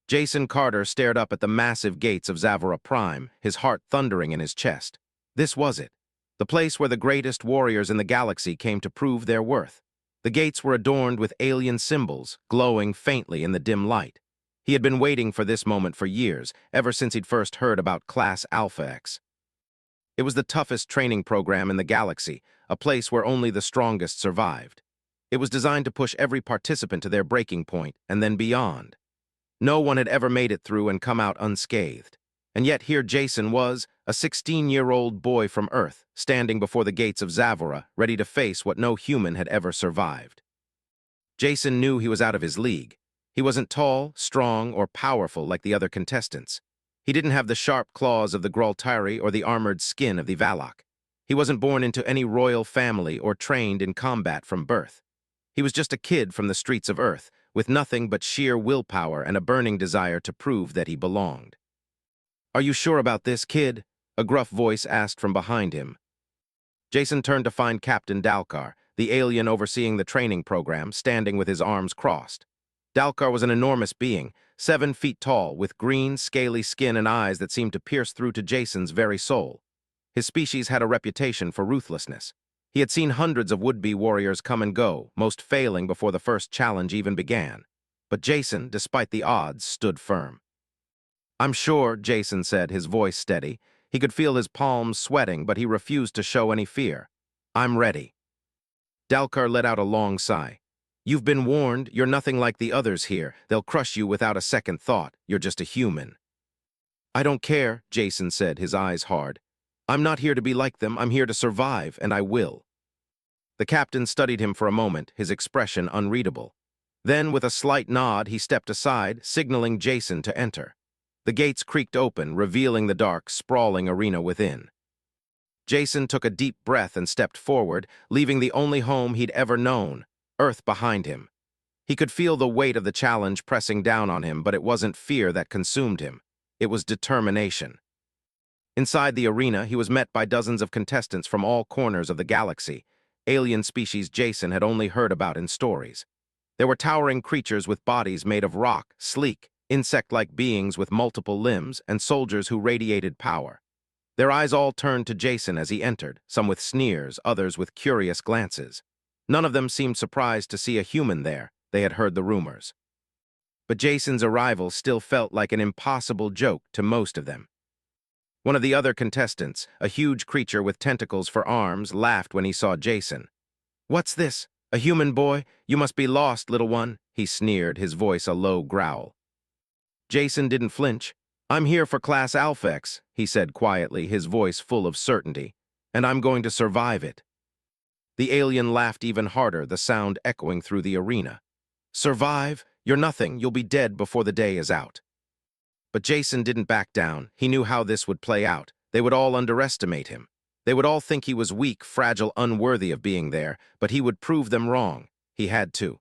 Jason Carter stared up at the massive gates of Zavara Prime, his heart thundering in his chest. This was it. The place where the greatest warriors in the galaxy came to prove their worth. The gates were adorned with alien symbols, glowing faintly in the dim light. He had been waiting for this moment for years, ever since he'd first heard about Class Alpha X. It was the toughest training program in the galaxy, a place where only the strongest survived. It was designed to push every participant to their breaking point, and then beyond. No one had ever made it through and come out unscathed. And yet here Jason was, a 16-year-old boy from Earth, standing before the gates of Zavara, ready to face what no human had ever survived. Jason knew he was out of his league. He wasn't tall, strong, or powerful like the other contestants. He didn't have the sharp claws of the Graltari or the armored skin of the Valak. He wasn't born into any royal family or trained in combat from birth. He was just a kid from the streets of Earth, with nothing but sheer willpower and a burning desire to prove that he belonged. "Are you sure about this, kid?" a gruff voice asked from behind him. Jason turned to find Captain Dalkar, the alien overseeing the training program, standing with his arms crossed. Dalkar was an enormous being, 7 feet tall, with green, scaly skin and eyes that seemed to pierce through to Jason's very soul. His species had a reputation for ruthlessness. He had seen hundreds of would-be warriors come and go, most failing before the first challenge even began. But Jason, despite the odds, stood firm. "I'm sure," Jason said, his voice steady. He could feel his palms sweating, but he refused to show any fear. "I'm ready." Dalkar let out a long sigh. "You've been warned. You're nothing like the others here. They'll crush you without a second thought. You're just a human." "I don't care," Jason said, his eyes hard. "I'm not here to be like them. I'm here to survive, and I will." The captain studied him for a moment, his expression unreadable. Then, with a slight nod, he stepped aside, signaling Jason to enter. The gates creaked open, revealing the dark, sprawling arena within. Jason took a deep breath and stepped forward, leaving the only home he'd ever known, Earth, behind him. He could feel the weight of the challenge pressing down on him, but it wasn't fear that consumed him. It was determination. Inside the arena, he was met by dozens of contestants from all corners of the galaxy, alien species Jason had only heard about in stories. There were towering creatures with bodies made of rock, sleek, insect-like beings with multiple limbs, and soldiers who radiated power. Their eyes all turned to Jason as he entered, some with sneers, others with curious glances. None of them seemed surprised to see a human there. They had heard the rumors. But Jason's arrival still felt like an impossible joke to most of them. One of the other contestants, a huge creature with tentacles for arms, laughed when he saw Jason. "What's this? A human boy? You must be lost, little one," he sneered, his voice a low growl. Jason didn't flinch. "I'm here for Class Alpha X," he said quietly, his voice full of certainty, "and I'm going to survive it." The alien laughed even harder, the sound echoing through the arena. "Survive? You're nothing. You'll be dead before the day is out." But Jason didn't back down. He knew how this would play out. They would all underestimate him. They would all think he was weak, fragile, unworthy of being there, but he would prove them wrong. He had to.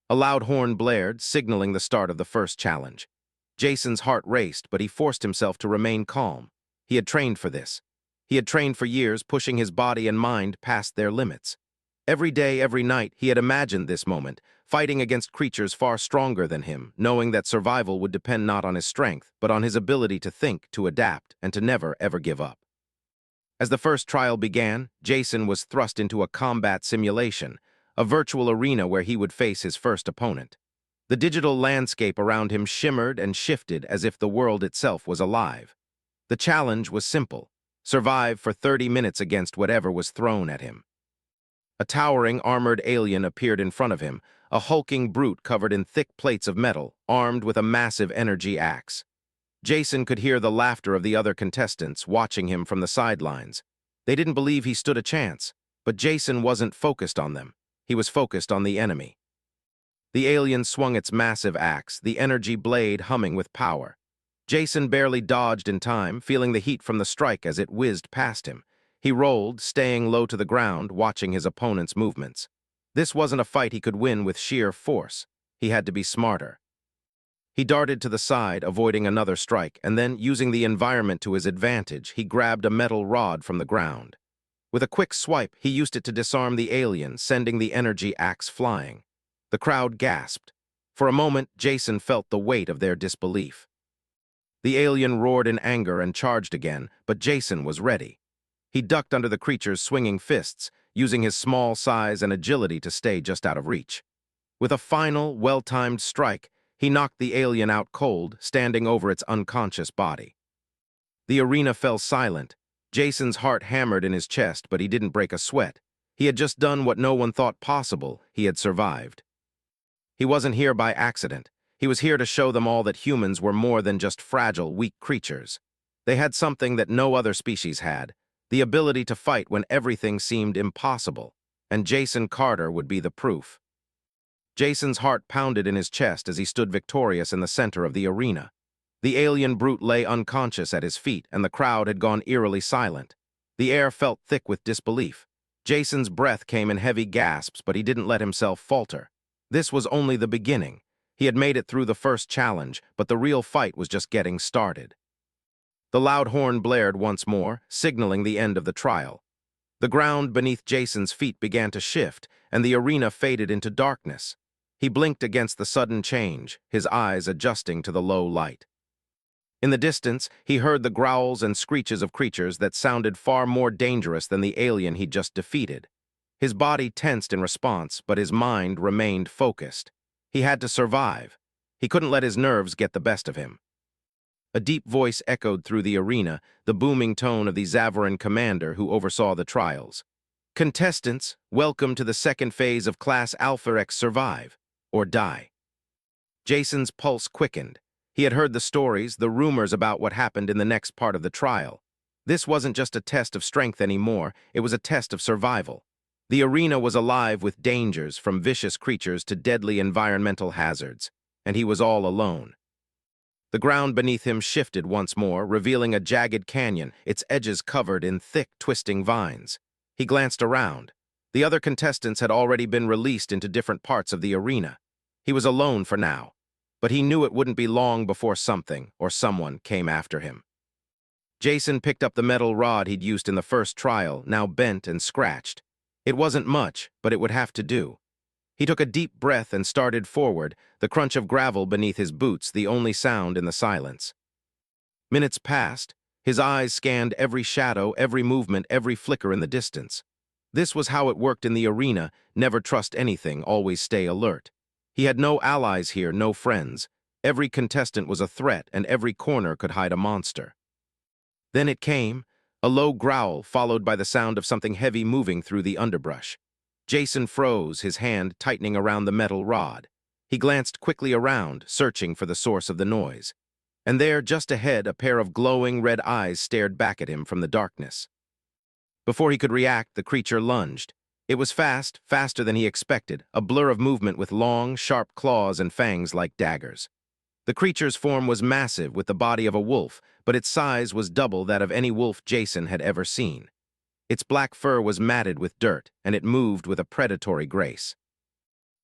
A loud horn blared, signaling the start of the first challenge. Jason's heart raced, but he forced himself to remain calm. He had trained for this. He had trained for years, pushing his body and mind past their limits. Every day, every night, he had imagined this moment, fighting against creatures far stronger than him, knowing that survival would depend not on his strength, but on his ability to think, to adapt, and to never, ever give up. As the first trial began, Jason was thrust into a combat simulation, a virtual arena where he would face his first opponent. The digital landscape around him shimmered and shifted as if the world itself was alive. The challenge was simple: survive for 30 minutes against whatever was thrown at him. A towering, armored alien appeared in front of him, a hulking brute covered in thick plates of metal, armed with a massive energy axe. Jason could hear the laughter of the other contestants, watching him from the sidelines. They didn't believe he stood a chance, but Jason wasn't focused on them. He was focused on the enemy. The alien swung its massive axe, the energy blade humming with power. Jason barely dodged in time, feeling the heat from the strike as it whizzed past him. He rolled, staying low to the ground, watching his opponent's movements. This wasn't a fight he could win with sheer force. He had to be smarter. He darted to the side, avoiding another strike, and then, using the environment to his advantage, he grabbed a metal rod from the ground. With a quick swipe, he used it to disarm the alien, sending the energy axe flying. The crowd gasped. For a moment, Jason felt the weight of their disbelief. The alien roared in anger and charged again, but Jason was ready. He ducked under the creature's swinging fists, using his small size and agility to stay just out of reach. With a final, well-timed strike, he knocked the alien out cold, standing over its unconscious body. The arena fell silent. Jason's heart hammered in his chest, but he didn't break a sweat. He had just done what no one thought possible. He had survived. He wasn't here by accident. He was here to show them all that humans were more than just fragile, weak creatures. They had something that no other species had, the ability to fight when everything seemed impossible, and Jason Carter would be the proof. Jason's heart pounded in his chest as he stood victorious in the center of the arena. The alien brute lay unconscious at his feet, and the crowd had gone eerily silent. The air felt thick with disbelief. Jason's breath came in heavy gasps, but he didn't let himself falter. This was only the beginning. He had made it through the first challenge, but the real fight was just getting started. The loud horn blared once more, signaling the end of the trial. The ground beneath Jason's feet began to shift, and the arena faded into darkness. He blinked against the sudden change, his eyes adjusting to the low light. In the distance, he heard the growls and screeches of creatures that sounded far more dangerous than the alien he'd just defeated. His body tensed in response, but his mind remained focused. He had to survive. He couldn't let his nerves get the best of him. A deep voice echoed through the arena, the booming tone of the Zavaran commander who oversaw the trials. Contestants, welcome to the second phase of Class Alpha X Survive, or Die. Jason's pulse quickened. He had heard the stories, the rumors about what happened in the next part of the trial. This wasn't just a test of strength anymore, it was a test of survival. The arena was alive with dangers, from vicious creatures to deadly environmental hazards, and he was all alone. The ground beneath him shifted once more, revealing a jagged canyon, its edges covered in thick, twisting vines. He glanced around. The other contestants had already been released into different parts of the arena. He was alone for now, but he knew it wouldn't be long before something or someone came after him. Jason picked up the metal rod he'd used in the first trial, now bent and scratched. It wasn't much, but it would have to do. He took a deep breath and started forward, the crunch of gravel beneath his boots the only sound in the silence. Minutes passed. His eyes scanned every shadow, every movement, every flicker in the distance. This was how it worked in the arena: never trust anything, always stay alert. He had no allies here, no friends. Every contestant was a threat, and every corner could hide a monster. Then it came, a low growl followed by the sound of something heavy moving through the underbrush. Jason froze, his hand tightening around the metal rod. He glanced quickly around, searching for the source of the noise. And there, just ahead, a pair of glowing red eyes stared back at him from the darkness. Before he could react, the creature lunged. It was fast, faster than he expected, a blur of movement with long, sharp claws and fangs like daggers. The creature's form was massive, with the body of a wolf, but its size was double that of any wolf Jason had ever seen. Its black fur was matted with dirt, and it moved with a predatory grace.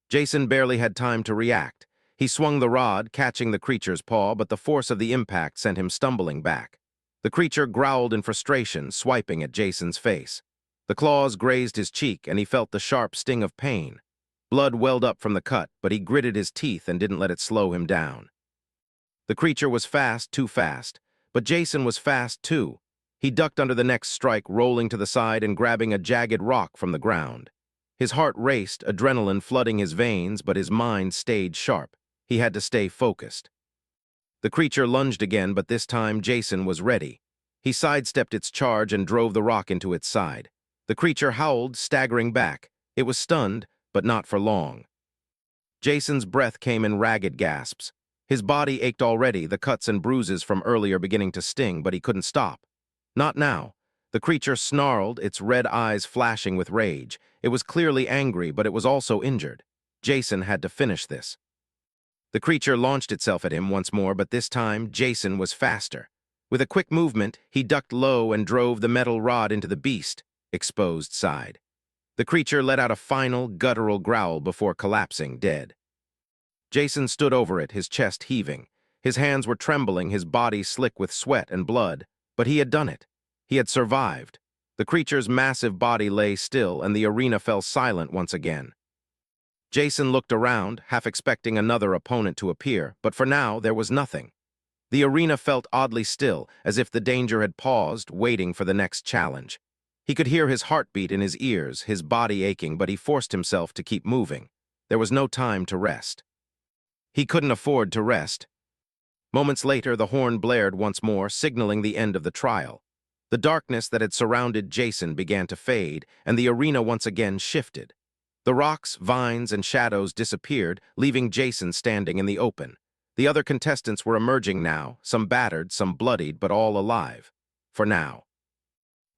Jason barely had time to react. He swung the rod, catching the creature's paw, but the force of the impact sent him stumbling back. The creature growled in frustration, swiping at Jason's face. The claws grazed his cheek, and he felt the sharp sting of pain. Blood welled up from the cut, but he gritted his teeth and didn't let it slow him down. The creature was fast, too fast, but Jason was fast too. He ducked under the next strike, rolling to the side and grabbing a jagged rock from the ground. His heart raced, adrenaline flooding his veins, but his mind stayed sharp. He had to stay focused. The creature lunged again, but this time Jason was ready. He sidestepped its charge and drove the rock into its side. The creature howled, staggering back. It was stunned, but not for long. Jason's breath came in ragged gasps. His body ached already, the cuts and bruises from earlier beginning to sting, but he couldn't stop. Not now. The creature snarled, its red eyes flashing with rage. It was clearly angry, but it was also injured. Jason had to finish this. The creature launched itself at him once more, but this time Jason was faster. With a quick movement, he ducked low and drove the metal rod into the beast's exposed side. The creature let out a final, guttural growl before collapsing dead. Jason stood over it, his chest heaving. His hands were trembling, his body slick with sweat and blood. But he had done it. He had survived. The creature's massive body lay still, and the arena fell silent once again. Jason looked around, half expecting another opponent to appear, but for now there was nothing. The arena felt oddly still, as if the danger had paused, waiting for the next challenge. He could hear his heartbeat in his ears, his body aching, but he forced himself to keep moving. There was no time to rest. He couldn't afford to rest. Moments later, the horn blared once more, signaling the end of the trial. The darkness that had surrounded Jason began to fade, and the arena once again shifted. The rocks, vines, and shadows disappeared, leaving Jason standing in the open. The other contestants were emerging now, some battered, some bloodied, but all alive. For now.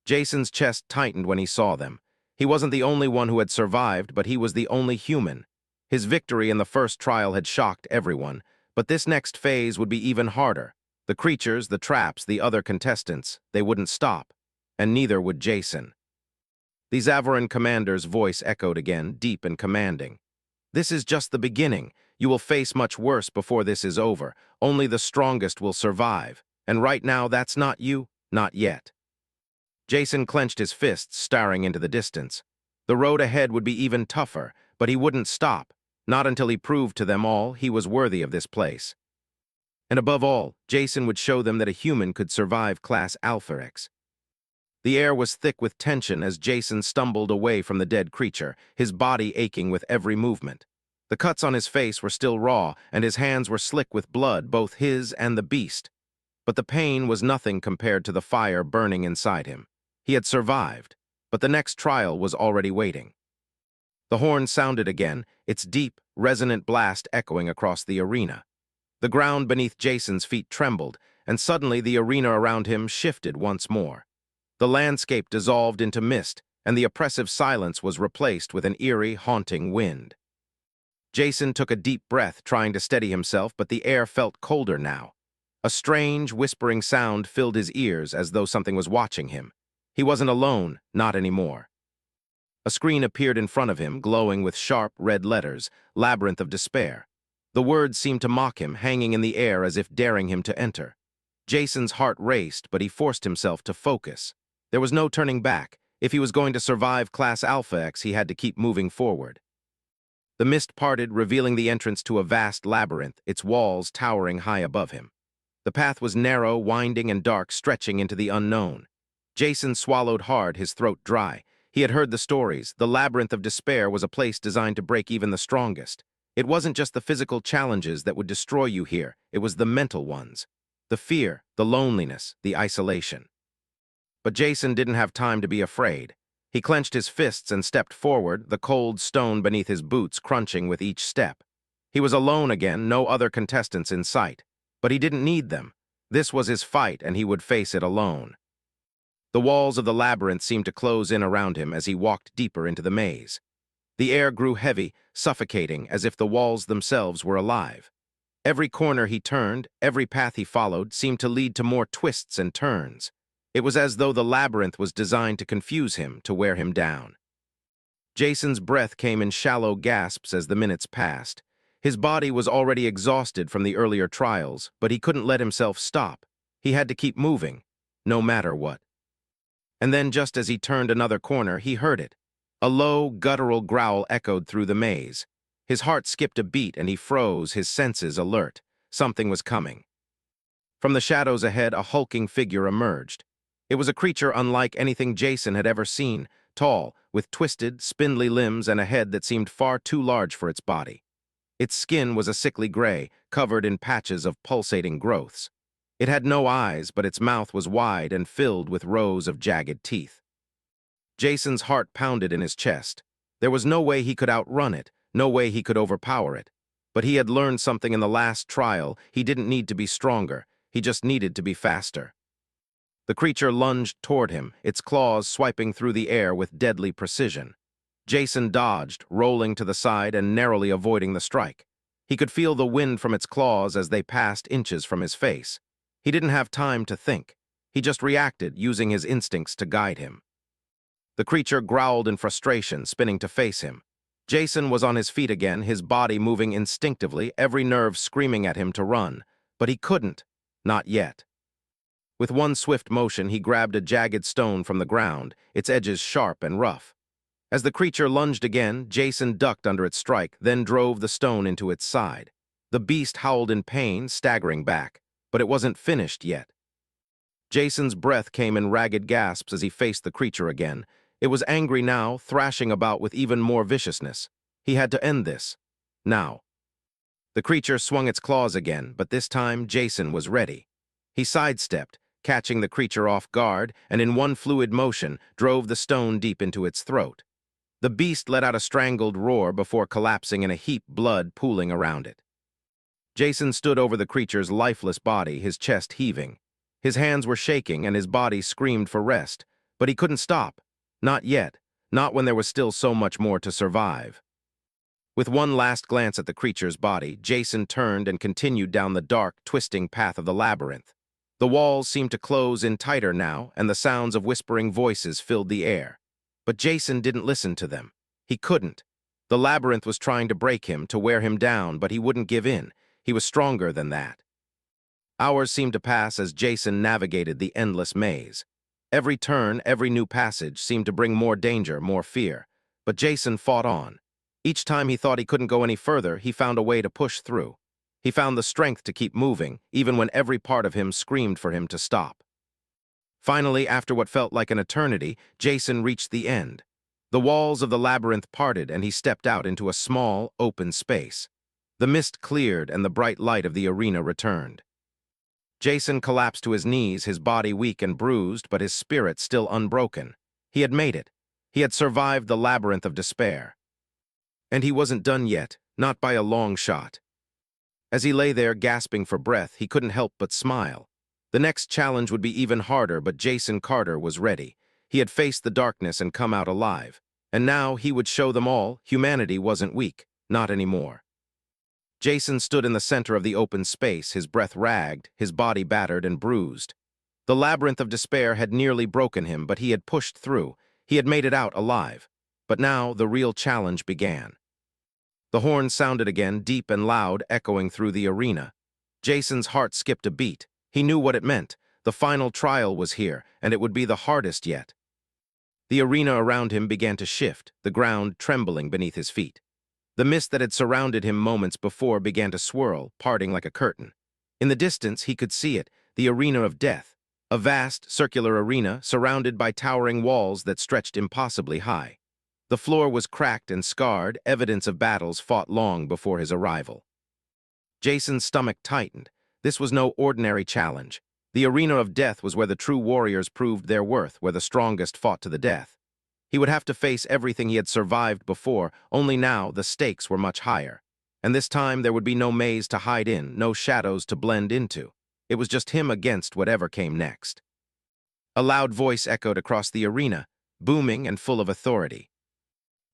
Jason's chest tightened when he saw them. He wasn't the only one who had survived, but he was the only human. His victory in the first trial had shocked everyone, but this next phase would be even harder. The creatures, the traps, the other contestants, they wouldn't stop, and neither would Jason. The Zavaran commander's voice echoed again, deep and commanding. "This is just the beginning. You will face much worse before this is over. Only the strongest will survive. And right now, that's not you, not yet." Jason clenched his fists, staring into the distance. The road ahead would be even tougher, but he wouldn't stop, not until he proved to them all he was worthy of this place. And above all, Jason would show them that a human could survive Class Alpha X. The air was thick with tension as Jason stumbled away from the dead creature, his body aching with every movement. The cuts on his face were still raw, and his hands were slick with blood, both his and the beast. But the pain was nothing compared to the fire burning inside him. He had survived, but the next trial was already waiting. The horn sounded again, its deep, resonant blast echoing across the arena. The ground beneath Jason's feet trembled, and suddenly the arena around him shifted once more. The landscape dissolved into mist, and the oppressive silence was replaced with an eerie, haunting wind. Jason took a deep breath, trying to steady himself, but the air felt colder now. A strange, whispering sound filled his ears as though something was watching him. He wasn't alone, not anymore. A screen appeared in front of him, glowing with sharp, red letters, Labyrinth of Despair. The words seemed to mock him, hanging in the air as if daring him to enter. Jason's heart raced, but he forced himself to focus. There was no turning back. If he was going to survive Class Alpha X, he had to keep moving forward. The mist parted, revealing the entrance to a vast labyrinth, its walls towering high above him. The path was narrow, winding, and dark, stretching into the unknown. Jason swallowed hard, his throat dry. He had heard the stories. The Labyrinth of Despair was a place designed to break even the strongest. It wasn't just the physical challenges that would destroy you here, it was the mental ones. The fear, the loneliness, the isolation. But Jason didn't have time to be afraid. He clenched his fists and stepped forward, the cold stone beneath his boots crunching with each step. He was alone again, no other contestants in sight. But he didn't need them. This was his fight, and he would face it alone. The walls of the labyrinth seemed to close in around him as he walked deeper into the maze. The air grew heavy, suffocating, as if the walls themselves were alive. Every corner he turned, every path he followed, seemed to lead to more twists and turns. It was as though the labyrinth was designed to confuse him, to wear him down. Jason's breath came in shallow gasps as the minutes passed. His body was already exhausted from the earlier trials, but he couldn't let himself stop. He had to keep moving, no matter what. And then, just as he turned another corner, he heard it. A low, guttural growl echoed through the maze. His heart skipped a beat and he froze, his senses alert. Something was coming. From the shadows ahead, a hulking figure emerged. It was a creature unlike anything Jason had ever seen, tall, with twisted, spindly limbs and a head that seemed far too large for its body. Its skin was a sickly gray, covered in patches of pulsating growths. It had no eyes, but its mouth was wide and filled with rows of jagged teeth. Jason's heart pounded in his chest. There was no way he could outrun it, no way he could overpower it. But he had learned something in the last trial. He didn't need to be stronger, he just needed to be faster. The creature lunged toward him, its claws swiping through the air with deadly precision. Jason dodged, rolling to the side and narrowly avoiding the strike. He could feel the wind from its claws as they passed inches from his face. He didn't have time to think. He just reacted, using his instincts to guide him. The creature growled in frustration, spinning to face him. Jason was on his feet again, his body moving instinctively, every nerve screaming at him to run. But he couldn't. Not yet. With one swift motion, he grabbed a jagged stone from the ground, its edges sharp and rough. As the creature lunged again, Jason ducked under its strike, then drove the stone into its side. The beast howled in pain, staggering back, but it wasn't finished yet. Jason's breath came in ragged gasps as he faced the creature again. It was angry now, thrashing about with even more viciousness. He had to end this. Now. The creature swung its claws again, but this time Jason was ready. He sidestepped, catching the creature off guard, and in one fluid motion drove the stone deep into its throat. The beast let out a strangled roar before collapsing in a heap, blood pooling around it. Jason stood over the creature's lifeless body, his chest heaving. His hands were shaking and his body screamed for rest, but he couldn't stop. Not yet, not when there was still so much more to survive. With one last glance at the creature's body, Jason turned and continued down the dark, twisting path of the labyrinth. The walls seemed to close in tighter now, and the sounds of whispering voices filled the air. But Jason didn't listen to them. He couldn't. The labyrinth was trying to break him, to wear him down, but he wouldn't give in. He was stronger than that. Hours seemed to pass as Jason navigated the endless maze. Every turn, every new passage seemed to bring more danger, more fear. But Jason fought on. Each time he thought he couldn't go any further, he found a way to push through. He found the strength to keep moving, even when every part of him screamed for him to stop. Finally, after what felt like an eternity, Jason reached the end. The walls of the labyrinth parted and he stepped out into a small, open space. The mist cleared and the bright light of the arena returned. Jason collapsed to his knees, his body weak and bruised, but his spirit still unbroken. He had made it. He had survived the labyrinth of despair. And he wasn't done yet, not by a long shot. As he lay there gasping for breath, he couldn't help but smile. The next challenge would be even harder, but Jason Carter was ready. He had faced the darkness and come out alive. And now he would show them all humanity wasn't weak, not anymore. Jason stood in the center of the open space, his breath ragged, his body battered and bruised. The labyrinth of despair had nearly broken him, but he had pushed through. He had made it out alive. But now the real challenge began. The horn sounded again, deep and loud, echoing through the arena. Jason's heart skipped a beat. He knew what it meant. The final trial was here, and it would be the hardest yet. The arena around him began to shift, the ground trembling beneath his feet. The mist that had surrounded him moments before began to swirl, parting like a curtain. In the distance, he could see it, the arena of death, a vast, circular arena surrounded by towering walls that stretched impossibly high. The floor was cracked and scarred, evidence of battles fought long before his arrival. Jason's stomach tightened. This was no ordinary challenge. The arena of death was where the true warriors proved their worth, where the strongest fought to the death. He would have to face everything he had survived before, only now the stakes were much higher. And this time there would be no maze to hide in, no shadows to blend into. It was just him against whatever came next. A loud voice echoed across the arena, booming and full of authority.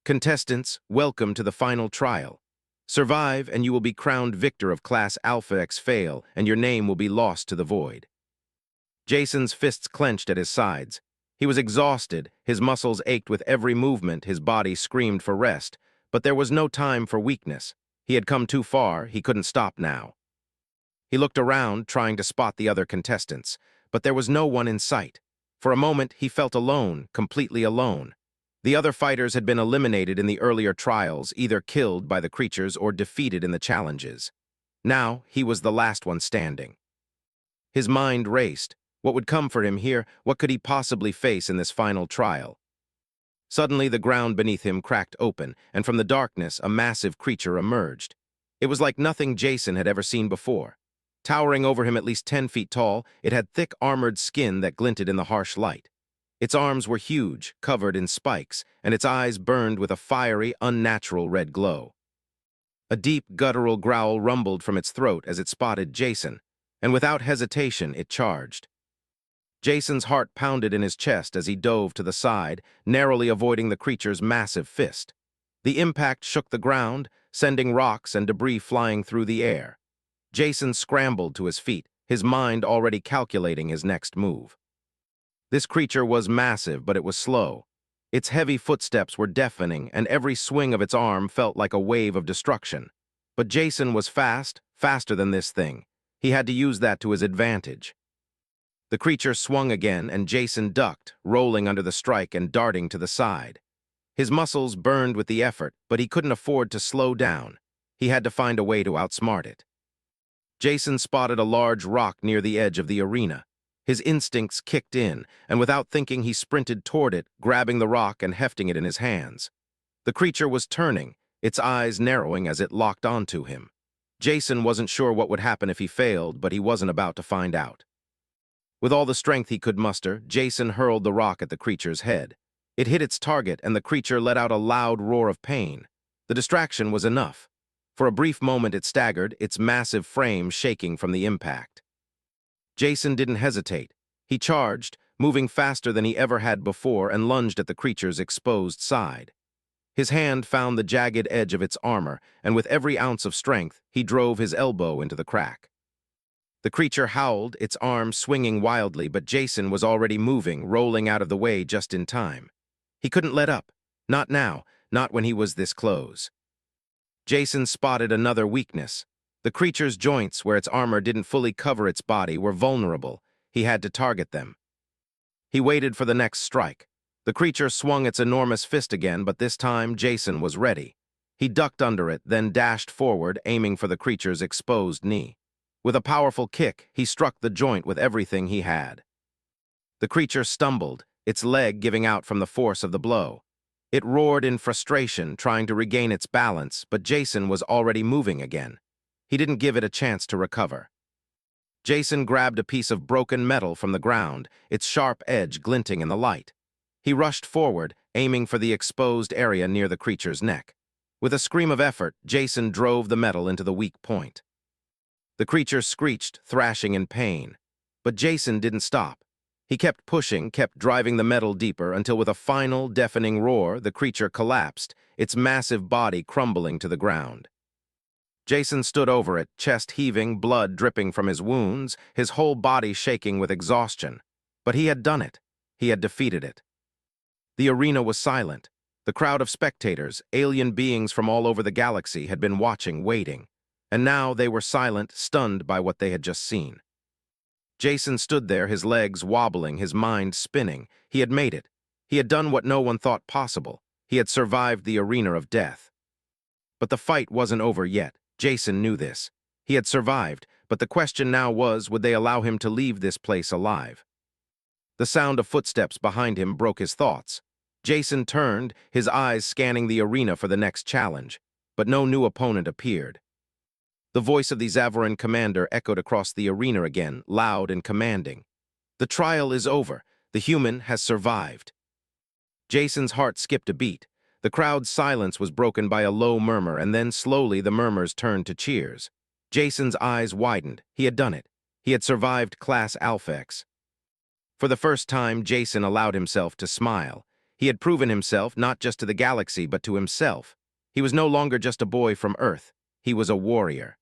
Contestants, welcome to the final trial. Survive and you will be crowned victor of Class Alpha X. Fail, and your name will be lost to the void. Jason's fists clenched at his sides. He was exhausted, his muscles ached with every movement, his body screamed for rest, but there was no time for weakness. He had come too far, he couldn't stop now. He looked around, trying to spot the other contestants, but there was no one in sight. For a moment, he felt alone, completely alone. The other fighters had been eliminated in the earlier trials, either killed by the creatures or defeated in the challenges. Now, he was the last one standing. His mind raced. What would come for him here? What could he possibly face in this final trial? Suddenly, the ground beneath him cracked open, and from the darkness, a massive creature emerged. It was like nothing Jason had ever seen before. Towering over him at least 10 feet tall, it had thick armored skin that glinted in the harsh light. Its arms were huge, covered in spikes, and its eyes burned with a fiery, unnatural red glow. A deep, guttural growl rumbled from its throat as it spotted Jason, and without hesitation, it charged. Jason's heart pounded in his chest as he dove to the side, narrowly avoiding the creature's massive fist. The impact shook the ground, sending rocks and debris flying through the air. Jason scrambled to his feet, his mind already calculating his next move. This creature was massive, but it was slow. Its heavy footsteps were deafening, and every swing of its arm felt like a wave of destruction. But Jason was fast, faster than this thing. He had to use that to his advantage. The creature swung again, and Jason ducked, rolling under the strike and darting to the side. His muscles burned with the effort, but he couldn't afford to slow down. He had to find a way to outsmart it. Jason spotted a large rock near the edge of the arena. His instincts kicked in, and without thinking he sprinted toward it, grabbing the rock and hefting it in his hands. The creature was turning, its eyes narrowing as it locked onto him. Jason wasn't sure what would happen if he failed, but he wasn't about to find out. With all the strength he could muster, Jason hurled the rock at the creature's head. It hit its target, and the creature let out a loud roar of pain. The distraction was enough. For a brief moment it staggered, its massive frame shaking from the impact. Jason didn't hesitate. He charged, moving faster than he ever had before, and lunged at the creature's exposed side. His hand found the jagged edge of its armor, and with every ounce of strength, he drove his elbow into the crack. The creature howled, its arms swinging wildly, but Jason was already moving, rolling out of the way just in time. He couldn't let up. Not now, not when he was this close. Jason spotted another weakness. The creature's joints, where its armor didn't fully cover its body, were vulnerable. He had to target them. He waited for the next strike. The creature swung its enormous fist again, but this time Jason was ready. He ducked under it, then dashed forward, aiming for the creature's exposed knee. With a powerful kick, he struck the joint with everything he had. The creature stumbled, its leg giving out from the force of the blow. It roared in frustration, trying to regain its balance, but Jason was already moving again. He didn't give it a chance to recover. Jason grabbed a piece of broken metal from the ground, its sharp edge glinting in the light. He rushed forward, aiming for the exposed area near the creature's neck. With a scream of effort, Jason drove the metal into the weak point. The creature screeched, thrashing in pain. But Jason didn't stop. He kept pushing, kept driving the metal deeper, until with a final, deafening roar, the creature collapsed, its massive body crumbling to the ground. Jason stood over it, chest heaving, blood dripping from his wounds, his whole body shaking with exhaustion. But he had done it. He had defeated it. The arena was silent. The crowd of spectators, alien beings from all over the galaxy, had been watching, waiting. And now they were silent, stunned by what they had just seen. Jason stood there, his legs wobbling, his mind spinning. He had made it. He had done what no one thought possible. He had survived the arena of death. But the fight wasn't over yet. Jason knew this. He had survived, but the question now was, would they allow him to leave this place alive? The sound of footsteps behind him broke his thoughts. Jason turned, his eyes scanning the arena for the next challenge, but no new opponent appeared. The voice of the Zavaran commander echoed across the arena again, loud and commanding. The trial is over. The human has survived. Jason's heart skipped a beat. The crowd's silence was broken by a low murmur, and then slowly the murmurs turned to cheers. Jason's eyes widened. He had done it. He had survived Class Alpha X. For the first time, Jason allowed himself to smile. He had proven himself not just to the galaxy, but to himself. He was no longer just a boy from Earth. He was a warrior.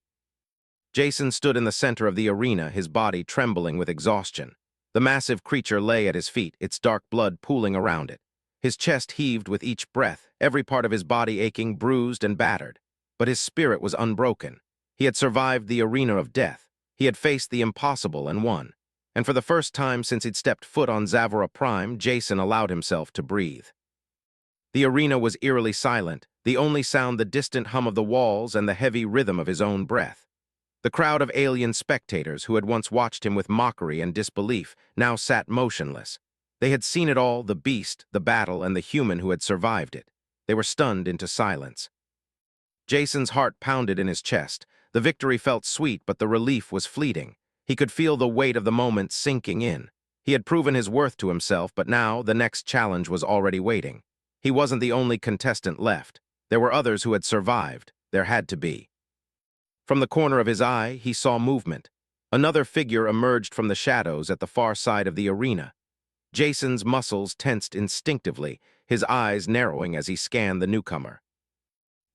Jason stood in the center of the arena, his body trembling with exhaustion. The massive creature lay at his feet, its dark blood pooling around it. His chest heaved with each breath, every part of his body aching, bruised and battered. But his spirit was unbroken. He had survived the arena of death. He had faced the impossible and won. And for the first time since he'd stepped foot on Zavara Prime, Jason allowed himself to breathe. The arena was eerily silent, the only sound the distant hum of the walls and the heavy rhythm of his own breath. The crowd of alien spectators who had once watched him with mockery and disbelief now sat motionless. They had seen it all, the beast, the battle, and the human who had survived it. They were stunned into silence. Jason's heart pounded in his chest. The victory felt sweet, but the relief was fleeting. He could feel the weight of the moment sinking in. He had proven his worth to himself, but now the next challenge was already waiting. He wasn't the only contestant left. There were others who had survived. There had to be. From the corner of his eye, he saw movement. Another figure emerged from the shadows at the far side of the arena. Jason's muscles tensed instinctively, his eyes narrowing as he scanned the newcomer.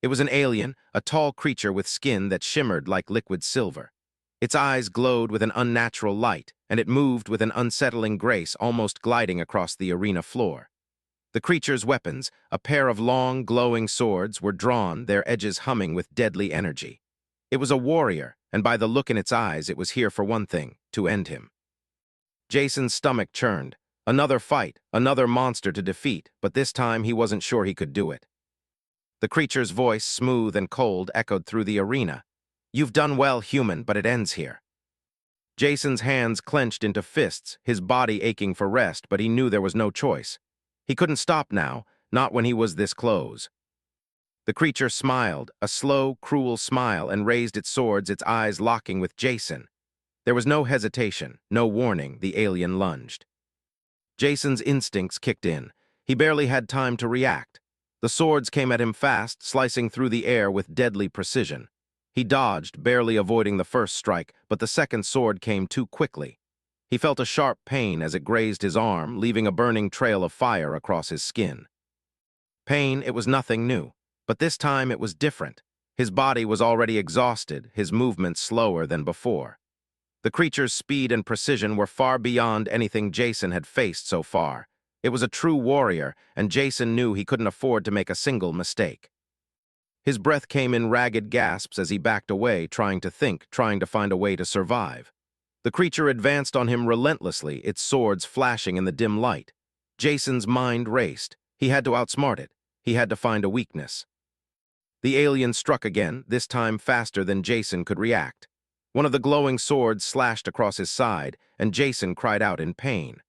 It was an alien, a tall creature with skin that shimmered like liquid silver. Its eyes glowed with an unnatural light, and it moved with an unsettling grace, almost gliding across the arena floor. The creature's weapons, a pair of long, glowing swords, were drawn, their edges humming with deadly energy. It was a warrior, and by the look in its eyes, it was here for one thing, to end him. Jason's stomach churned. Another fight, another monster to defeat, but this time he wasn't sure he could do it. The creature's voice, smooth and cold, echoed through the arena. "You've done well, human, but it ends here." Jason's hands clenched into fists, his body aching for rest, but he knew there was no choice. He couldn't stop now, not when he was this close. The creature smiled, a slow, cruel smile, and raised its swords, its eyes locking with Jason. There was no hesitation, no warning, the alien lunged. Jason's instincts kicked in. He barely had time to react. The swords came at him fast, slicing through the air with deadly precision. He dodged, barely avoiding the first strike, but the second sword came too quickly. He felt a sharp pain as it grazed his arm, leaving a burning trail of fire across his skin. Pain, it was nothing new, but this time it was different. His body was already exhausted, his movements slower than before. The creature's speed and precision were far beyond anything Jason had faced so far. It was a true warrior, and Jason knew he couldn't afford to make a single mistake. His breath came in ragged gasps as he backed away, trying to think, trying to find a way to survive. The creature advanced on him relentlessly, its swords flashing in the dim light. Jason's mind raced. He had to outsmart it. He had to find a weakness. The alien struck again, this time faster than Jason could react. One of the glowing swords slashed across his side, and Jason cried out in pain.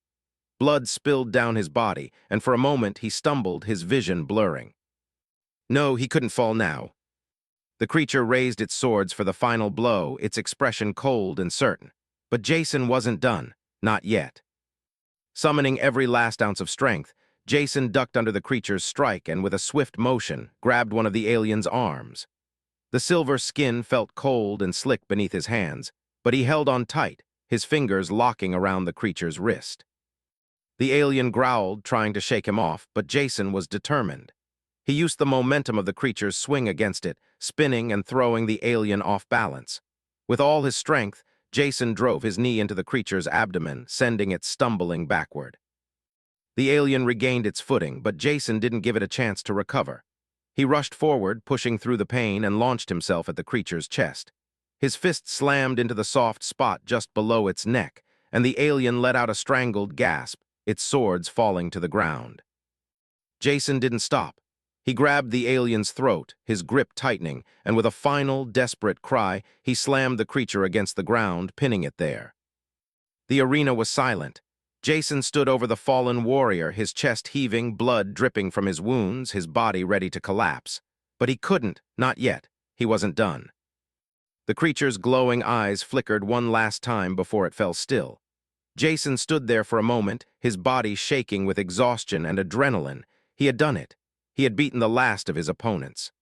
Blood spilled down his body, and for a moment he stumbled, his vision blurring. No, he couldn't fall now. The creature raised its swords for the final blow, its expression cold and certain. But Jason wasn't done, not yet. Summoning every last ounce of strength, Jason ducked under the creature's strike and with a swift motion, grabbed one of the alien's arms. The silver skin felt cold and slick beneath his hands, but he held on tight, his fingers locking around the creature's wrist. The alien growled, trying to shake him off, but Jason was determined. He used the momentum of the creature's swing against it, spinning and throwing the alien off balance. With all his strength, Jason drove his knee into the creature's abdomen, sending it stumbling backward. The alien regained its footing, but Jason didn't give it a chance to recover. He rushed forward, pushing through the pain, and launched himself at the creature's chest. His fist slammed into the soft spot just below its neck, and the alien let out a strangled gasp, its swords falling to the ground. Jason didn't stop. He grabbed the alien's throat, his grip tightening, and with a final, desperate cry, he slammed the creature against the ground, pinning it there. The arena was silent. Jason stood over the fallen warrior, his chest heaving, blood dripping from his wounds, his body ready to collapse. But he couldn't, not yet. He wasn't done. The creature's glowing eyes flickered one last time before it fell still. Jason stood there for a moment, his body shaking with exhaustion and adrenaline. He had done it. He had beaten the last of his opponents.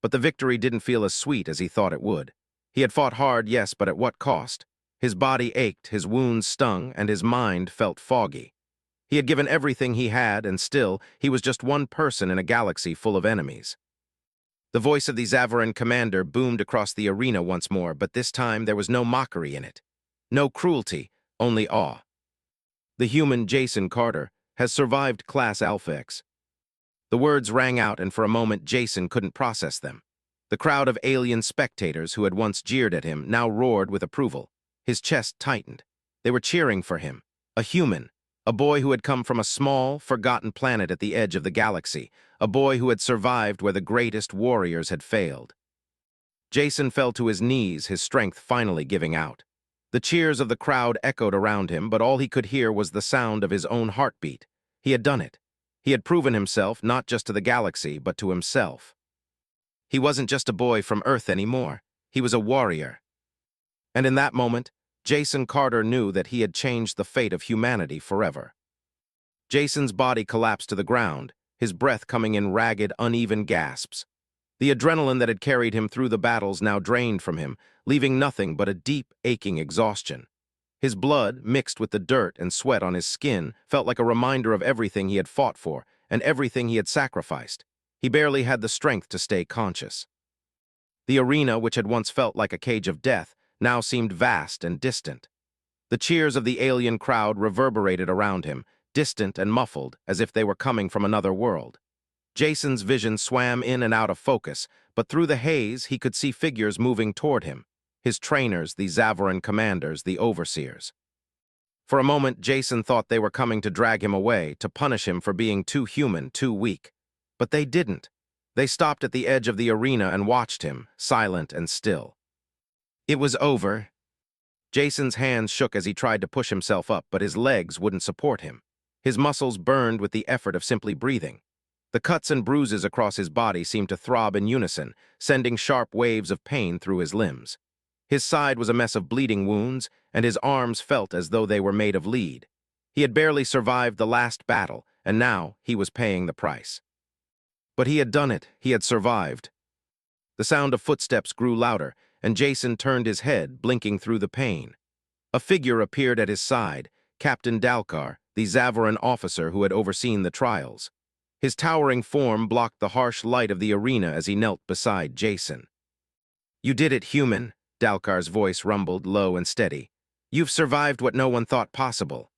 But the victory didn't feel as sweet as he thought it would. He had fought hard, yes, but at what cost? His body ached, his wounds stung, and his mind felt foggy. He had given everything he had, and still, he was just one person in a galaxy full of enemies. The voice of the Zavaran commander boomed across the arena once more, but this time there was no mockery in it. No cruelty, only awe. The human Jason Carter has survived Class Alpha X. The words rang out, and for a moment Jason couldn't process them. The crowd of alien spectators who had once jeered at him now roared with approval. His chest tightened. They were cheering for him. A human. A boy who had come from a small, forgotten planet at the edge of the galaxy. A boy who had survived where the greatest warriors had failed. Jason fell to his knees, his strength finally giving out. The cheers of the crowd echoed around him, but all he could hear was the sound of his own heartbeat. He had done it. He had proven himself not just to the galaxy, but to himself. He wasn't just a boy from Earth anymore. He was a warrior. And in that moment, Jason Carter knew that he had changed the fate of humanity forever. Jason's body collapsed to the ground, his breath coming in ragged, uneven gasps. The adrenaline that had carried him through the battles now drained from him, leaving nothing but a deep, aching exhaustion. His blood, mixed with the dirt and sweat on his skin, felt like a reminder of everything he had fought for and everything he had sacrificed. He barely had the strength to stay conscious. The arena, which had once felt like a cage of death, now seemed vast and distant. The cheers of the alien crowd reverberated around him, distant and muffled, as if they were coming from another world. Jason's vision swam in and out of focus, but through the haze he could see figures moving toward him. His trainers, the Zavaran commanders, the overseers. For a moment, Jason thought they were coming to drag him away, to punish him for being too human, too weak. But they didn't. They stopped at the edge of the arena and watched him, silent and still. It was over. Jason's hands shook as he tried to push himself up, but his legs wouldn't support him. His muscles burned with the effort of simply breathing. The cuts and bruises across his body seemed to throb in unison, sending sharp waves of pain through his limbs. His side was a mess of bleeding wounds, and his arms felt as though they were made of lead. He had barely survived the last battle, and now he was paying the price. But he had done it. He had survived. The sound of footsteps grew louder, and Jason turned his head, blinking through the pain. A figure appeared at his side, Captain Dalkar, the Zavaran officer who had overseen the trials. His towering form blocked the harsh light of the arena as he knelt beside Jason. "You did it, human," Dalkar's voice rumbled, low and steady. "You've survived what no one thought possible."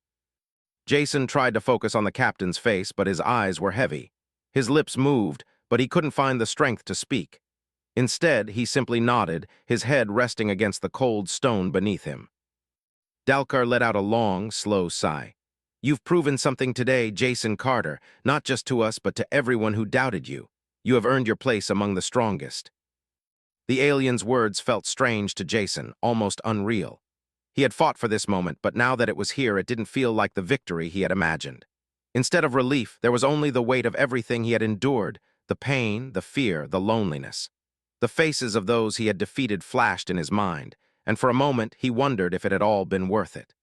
Jason tried to focus on the captain's face, but his eyes were heavy. His lips moved, but he couldn't find the strength to speak. Instead, he simply nodded, his head resting against the cold stone beneath him. Dalkar let out a long, slow sigh. "You've proven something today, Jason Carter, not just to us but to everyone who doubted you. You have earned your place among the strongest." The alien's words felt strange to Jason, almost unreal. He had fought for this moment, but now that it was here, it didn't feel like the victory he had imagined. Instead of relief, there was only the weight of everything he had endured, the pain, the fear, the loneliness. The faces of those he had defeated flashed in his mind, and for a moment he wondered if it had all been worth it.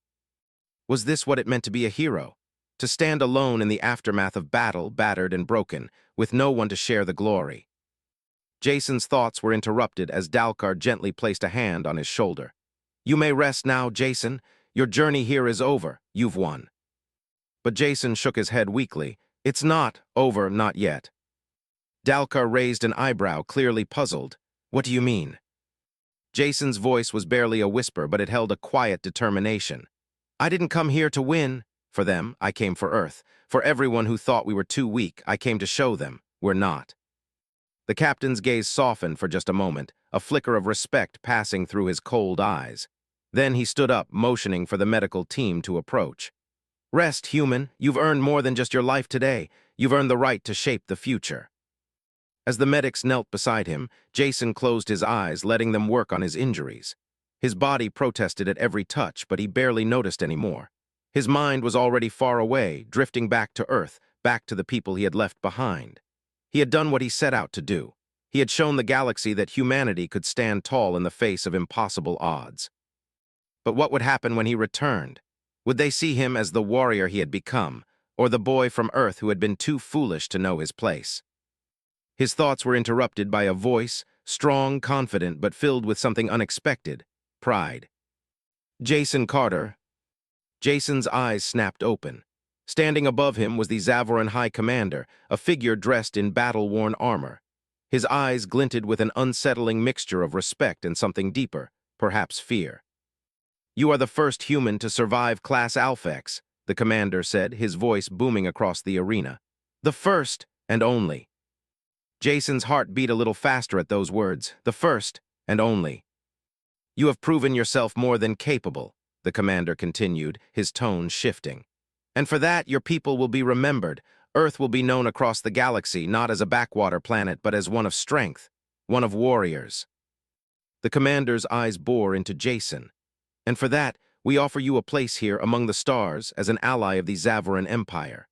Was this what it meant to be a hero? To stand alone in the aftermath of battle, battered and broken, with no one to share the glory? Jason's thoughts were interrupted as Dalkar gently placed a hand on his shoulder. "You may rest now, Jason. Your journey here is over. You've won." But Jason shook his head weakly. "It's not over, not yet." Dalkar raised an eyebrow, clearly puzzled. "What do you mean?" Jason's voice was barely a whisper, but it held a quiet determination. "I didn't come here to win. For them, I came for Earth. For everyone who thought we were too weak, I came to show them we're not." The captain's gaze softened for just a moment, a flicker of respect passing through his cold eyes. Then he stood up, motioning for the medical team to approach. "Rest, human. You've earned more than just your life today. You've earned the right to shape the future." As the medics knelt beside him, Jason closed his eyes, letting them work on his injuries. His body protested at every touch, but he barely noticed anymore. His mind was already far away, drifting back to Earth, back to the people he had left behind. He had done what he set out to do. He had shown the galaxy that humanity could stand tall in the face of impossible odds. But what would happen when he returned? Would they see him as the warrior he had become, or the boy from Earth who had been too foolish to know his place? His thoughts were interrupted by a voice, strong, confident, but filled with something unexpected: pride. "Jason Carter." Jason's eyes snapped open. Standing above him was the Zavaran High Commander, a figure dressed in battle-worn armor. His eyes glinted with an unsettling mixture of respect and something deeper, perhaps fear. "You are the first human to survive Class Alphex," the commander said, his voice booming across the arena. "The first and only." Jason's heart beat a little faster at those words. "The first and only." "You have proven yourself more than capable," the commander continued, his tone shifting. "And for that, your people will be remembered. Earth will be known across the galaxy, not as a backwater planet, but as one of strength, one of warriors." The commander's eyes bore into Jason. "And for that, we offer you a place here among the stars as an ally of the Zavaran Empire."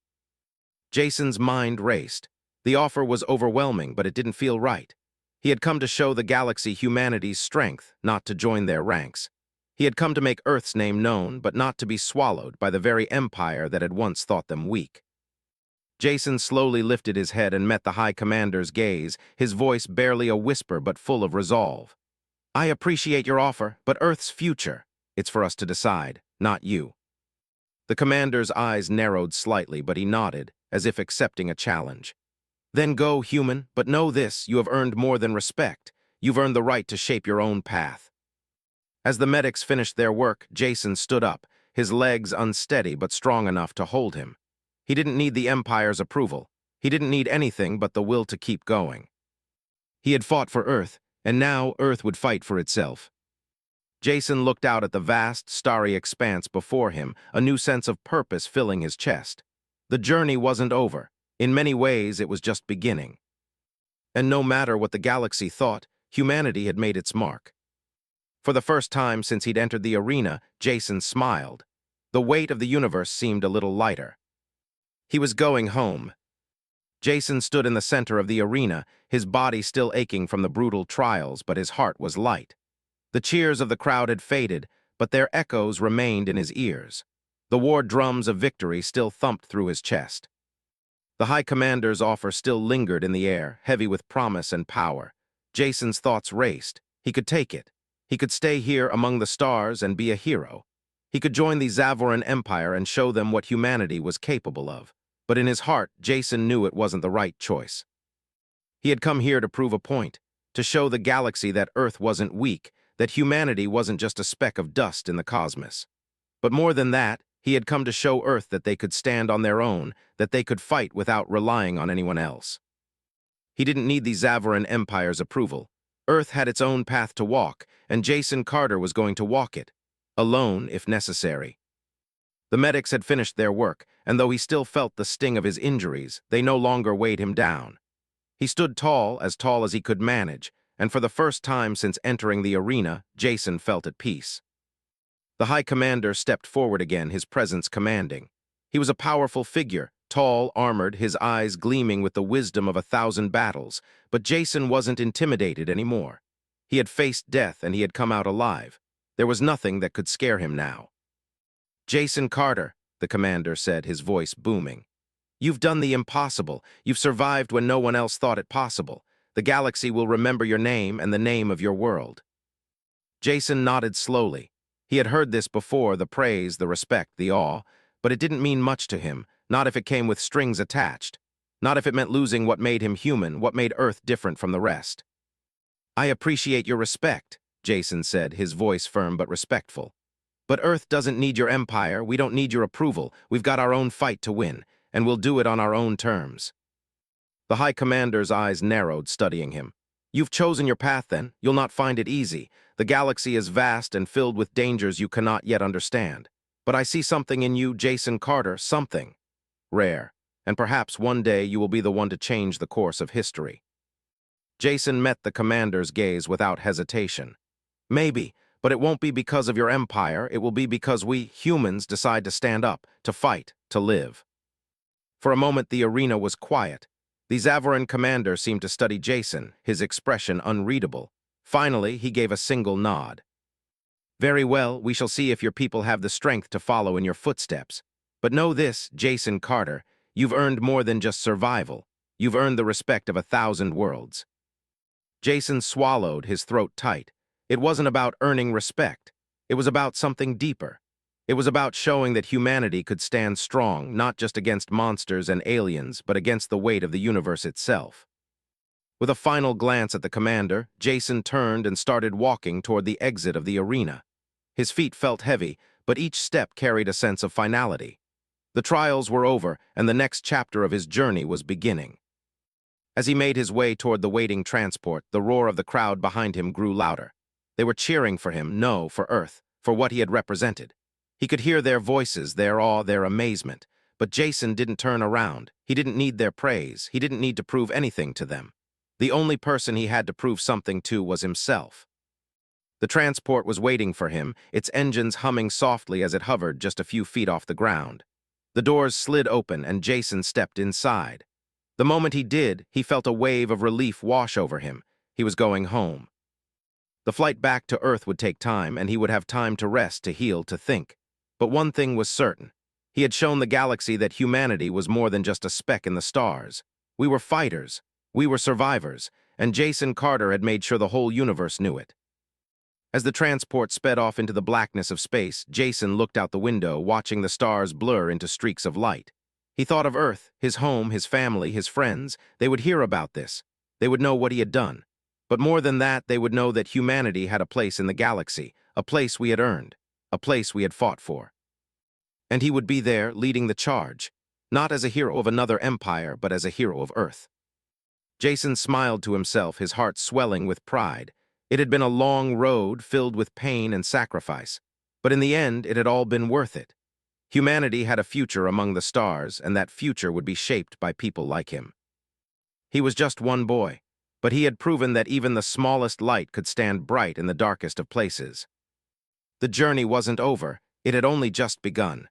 Jason's mind raced. The offer was overwhelming, but it didn't feel right. He had come to show the galaxy humanity's strength, not to join their ranks. He had come to make Earth's name known, but not to be swallowed by the very empire that had once thought them weak. Jason slowly lifted his head and met the High Commander's gaze, his voice barely a whisper but full of resolve. "I appreciate your offer, but Earth's future, it's for us to decide, not you." The commander's eyes narrowed slightly, but he nodded, as if accepting a challenge. "Then go, human, but know this: you have earned more than respect. You've earned the right to shape your own path." As the medics finished their work, Jason stood up, his legs unsteady but strong enough to hold him. He didn't need the Empire's approval. He didn't need anything but the will to keep going. He had fought for Earth, and now Earth would fight for itself. Jason looked out at the vast, starry expanse before him, a new sense of purpose filling his chest. The journey wasn't over. In many ways, it was just beginning. And no matter what the galaxy thought, humanity had made its mark. For the first time since he'd entered the arena, Jason smiled. The weight of the universe seemed a little lighter. He was going home. Jason stood in the center of the arena, his body still aching from the brutal trials, but his heart was light. The cheers of the crowd had faded, but their echoes remained in his ears. The war drums of victory still thumped through his chest. The High Commander's offer still lingered in the air, heavy with promise and power. Jason's thoughts raced. He could take it. He could stay here among the stars and be a hero. He could join the Zavoran Empire and show them what humanity was capable of. But in his heart, Jason knew it wasn't the right choice. He had come here to prove a point, to show the galaxy that Earth wasn't weak, that humanity wasn't just a speck of dust in the cosmos. But more than that, he had come to show Earth that they could stand on their own, that they could fight without relying on anyone else. He didn't need the Zavoran Empire's approval. Earth had its own path to walk, and Jason Carter was going to walk it, alone if necessary. The medics had finished their work, and though he still felt the sting of his injuries, they no longer weighed him down. He stood tall as he could manage, and for the first time since entering the arena, Jason felt at peace. The High Commander stepped forward again, his presence commanding. He was a powerful figure, tall, armored, his eyes gleaming with the wisdom of 1,000 battles, but Jason wasn't intimidated anymore. He had faced death and he had come out alive. There was nothing that could scare him now. "Jason Carter," the commander said, his voice booming. "You've done the impossible. You've survived when no one else thought it possible. The galaxy will remember your name and the name of your world." Jason nodded slowly. He had heard this before, the praise, the respect, the awe, but it didn't mean much to him, not if it came with strings attached, not if it meant losing what made him human, what made Earth different from the rest. "I appreciate your respect," Jason said, his voice firm but respectful. "But Earth doesn't need your empire, we don't need your approval, we've got our own fight to win, and we'll do it on our own terms." The High Commander's eyes narrowed, studying him. "You've chosen your path then, you'll not find it easy. The galaxy is vast and filled with dangers you cannot yet understand. But I see something in you, Jason Carter, something rare, and perhaps one day you will be the one to change the course of history." Jason met the commander's gaze without hesitation. "Maybe, but it won't be because of your empire, it will be because we, humans, decide to stand up, to fight, to live." For a moment the arena was quiet. The Zavoran commander seemed to study Jason, his expression unreadable. Finally, he gave a single nod. "Very well, we shall see if your people have the strength to follow in your footsteps. But know this, Jason Carter, you've earned more than just survival. You've earned the respect of 1,000 worlds." Jason swallowed, his throat tight. It wasn't about earning respect. It was about something deeper. It was about showing that humanity could stand strong, not just against monsters and aliens, but against the weight of the universe itself. With a final glance at the commander, Jason turned and started walking toward the exit of the arena. His feet felt heavy, but each step carried a sense of finality. The trials were over, and the next chapter of his journey was beginning. As he made his way toward the waiting transport, the roar of the crowd behind him grew louder. They were cheering for him, no, for Earth, for what he had represented. He could hear their voices, their awe, their amazement. But Jason didn't turn around. He didn't need their praise. He didn't need to prove anything to them. The only person he had to prove something to was himself. The transport was waiting for him, its engines humming softly as it hovered just a few feet off the ground. The doors slid open and Jason stepped inside. The moment he did, he felt a wave of relief wash over him. He was going home. The flight back to Earth would take time, and he would have time to rest, to heal, to think. But one thing was certain. He had shown the galaxy that humanity was more than just a speck in the stars. We were fighters. We were survivors, and Jason Carter had made sure the whole universe knew it. As the transport sped off into the blackness of space, Jason looked out the window, watching the stars blur into streaks of light. He thought of Earth, his home, his family, his friends. They would hear about this. They would know what he had done. But more than that, they would know that humanity had a place in the galaxy, a place we had earned, a place we had fought for. And he would be there, leading the charge, not as a hero of another empire, but as a hero of Earth. Jason smiled to himself, his heart swelling with pride. It had been a long road filled with pain and sacrifice, but in the end it had all been worth it. Humanity had a future among the stars, and that future would be shaped by people like him. He was just one boy, but he had proven that even the smallest light could stand bright in the darkest of places. The journey wasn't over, it had only just begun.